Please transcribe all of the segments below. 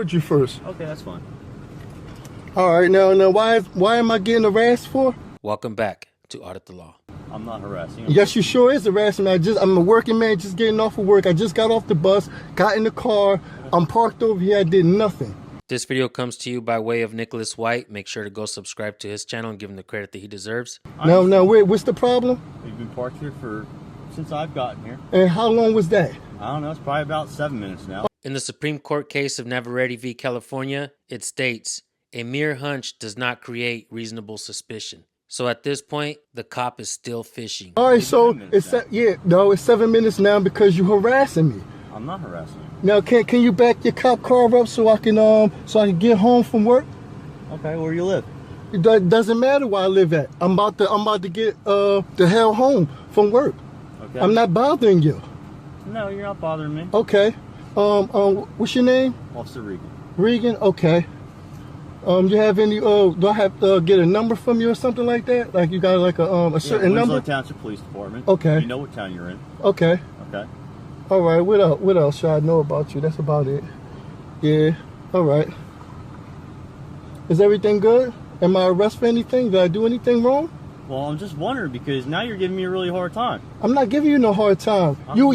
towards you first. Okay, that's fine. All right, now, why am I getting harassed for? Welcome back to Audit the Law. I'm not harassing. Yes, you sure is harassing me. I'm a working man, just getting off of work. I just got off the bus, got in the car. I'm parked over here. I did nothing. This video comes to you by way of Nicholas White. Make sure to go subscribe to his channel and give him the credit that he deserves. Now, wait, what's the problem? We've been parked here since I've gotten here. And how long was that? I don't know. It's probably about 7 minutes now. In the Supreme Court case of Navarrete v. California, it states, a mere hunch does not create reasonable suspicion. So at this point, the cop is still fishing. All right, so it's 7 minutes now because you're harassing me. I'm not harassing you. Now, can you back your cop car up so I can get home from work? Okay, where you live? It doesn't matter where I live at. I'm about to get the hell home from work. Okay. I'm not bothering you. No, you're not bothering me. Okay. What's your name? Officer Regan. Regan. Okay. You have any? Do I have to get a number from you or something like that? Like you got like a certain number? Winslow Township Police Department. Okay. You know what town you're in. Okay. Okay. All right. What else should I know about you? That's about it. Yeah. All right. Is everything good? Am I arrested for anything? Did I do anything wrong? Well, I'm just wondering because now you're giving me a really hard time. I'm not giving you no hard time. You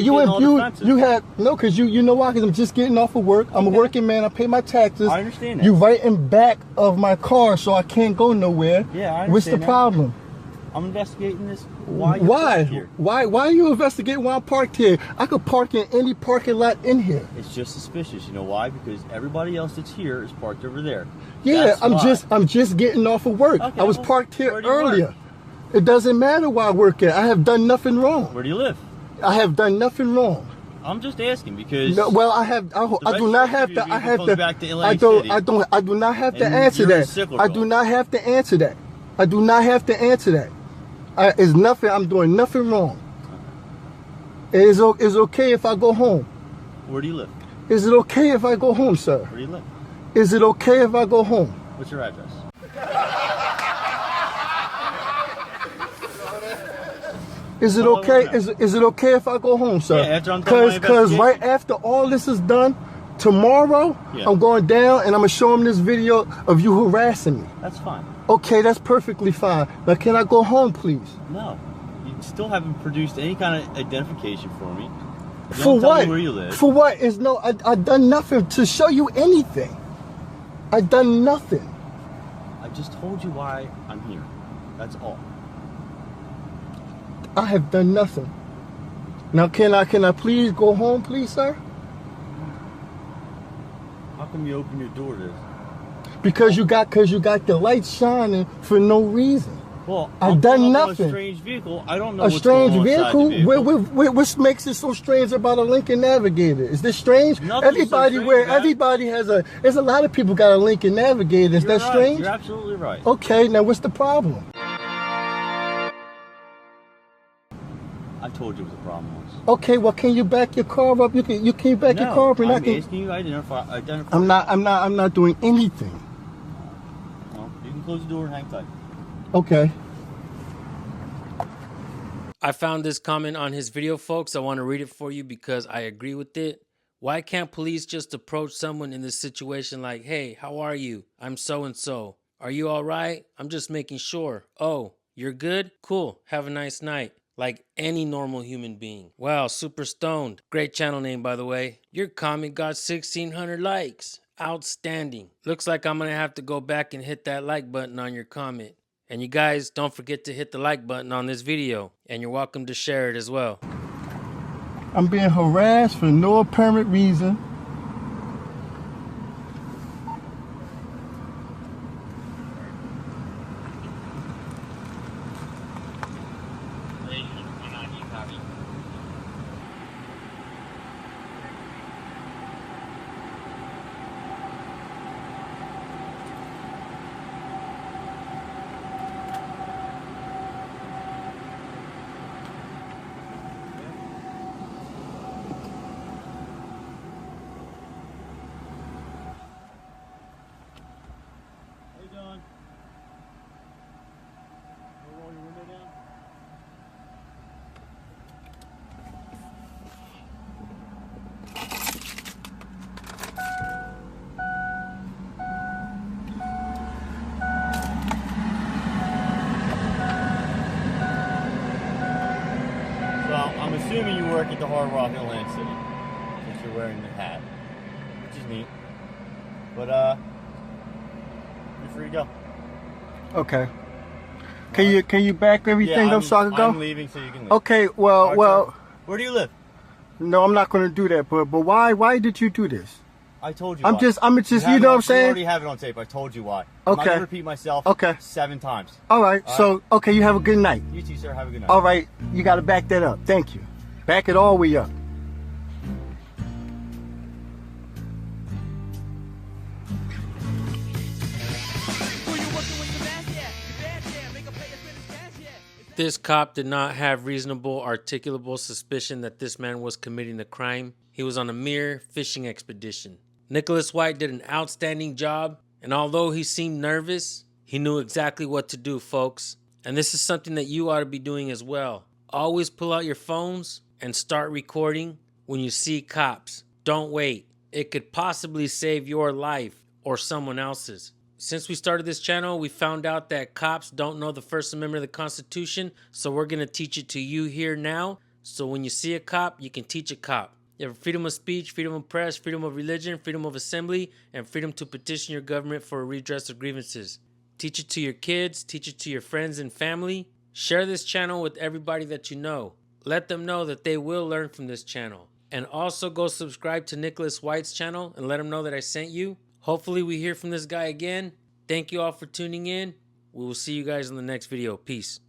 had no, because you know why? Because I'm just getting off of work. I'm a working man. I pay my taxes. I understand that. You right in back of my car, so I can't go nowhere. Yeah, I understand. What's the problem? I'm investigating this. Why? Why are you investigating why I'm parked here? I could park in any parking lot in here. It's just suspicious. You know why? Because everybody else that's here is parked over there. Yeah, I'm just getting off of work. Okay, I was parked here earlier. Work? It doesn't matter where I work at. I have done nothing wrong. Where do you live? I have done nothing wrong. I'm just asking because. No, well, I do not have to. I have to. I do not have to answer that. I do not have to answer that. I do not have to answer that. It's nothing. I'm doing nothing wrong. It's okay if I go home. Where do you live? Is it okay if I go home, sir? Where do you live? Is it okay if I go home? What's your address? Is it okay? Is it okay if I go home, sir? Yeah, after I'm done my investigation. Because right after all this is done, tomorrow I'm going down and I'm gonna show him this video of you harassing me. That's fine. Okay, that's perfectly fine. Now, can I go home, please? No, you still haven't produced any kind of identification for me. For what? Tell me where you live. For what? I done nothing to show you anything. I done nothing. I just told you why I'm here. That's all. I have done nothing. Now, can I please go home, please, sir? How come you open your door to this? Because you got the lights shining for no reason. Well, I've done nothing. A strange vehicle. I don't know. A strange vehicle? What makes it so strange about a Lincoln Navigator? Is this strange? Everybody has a. There's a lot of people got a Lincoln Navigator. Is that strange? You're absolutely right. Okay, now what's the problem? I told you what the problem was. Okay, well, can you back your car up? You can back your car up, and I'm asking you. Identify. I'm not doing anything. Well, you can close the door and hang tight. Okay. I found this comment on his video, folks. I want to read it for you because I agree with it. Why can't police just approach someone in this situation like, hey, how are you? I'm so-and-so. Are you all right? I'm just making sure. Oh, you're good? Cool. Have a nice night. Like any normal human being. Wow, Super Stoned. Great channel name, by the way. Your comment got 1,600 likes. Outstanding. Looks like I'm going to have to go back and hit that like button on your comment. And you guys, don't forget to hit the like button on this video. And you're welcome to share it as well. I'm being harassed for no apparent reason. work at the Hard Rock in Atlantic City, since you're wearing the hat, which is neat. But you're free to go. Okay. Can you back everything up so I can go? I'm leaving, so you can leave. Okay. Well. Where do you live? No, I'm not going to do that. But why did you do this? I told you. I'm why. just. You know what I'm saying? You already have it on tape. I told you why. I'm not Okay. gonna repeat myself. Okay. 7 times. All right. So okay, you have a good night. You too, sir. Have a good night. All right. You got to back that up. Thank you. Back it all the way up. This cop did not have reasonable, articulable suspicion that this man was committing a crime. He was on a mere fishing expedition. Nicholas White did an outstanding job, and although he seemed nervous, he knew exactly what to do, folks. And this is something that you ought to be doing as well. Always pull out your phones and start recording when you see cops. Don't wait. It could possibly save your life or someone else's. Since we started this channel, we found out that cops don't know the First Amendment of the Constitution, so we're going to teach it to you here now. So when you see a cop, you can teach a cop. You have freedom of speech, freedom of press, freedom of religion, freedom of assembly, and freedom to petition your government for a redress of grievances. Teach it to your kids, teach it to your friends and family. Share this channel with everybody that you know. Let them know that they will learn from this channel. And also go subscribe to Nicholas White's channel and let him know that I sent you. Hopefully we hear from this guy again. Thank you all for tuning in. We will see you guys in the next video. Peace.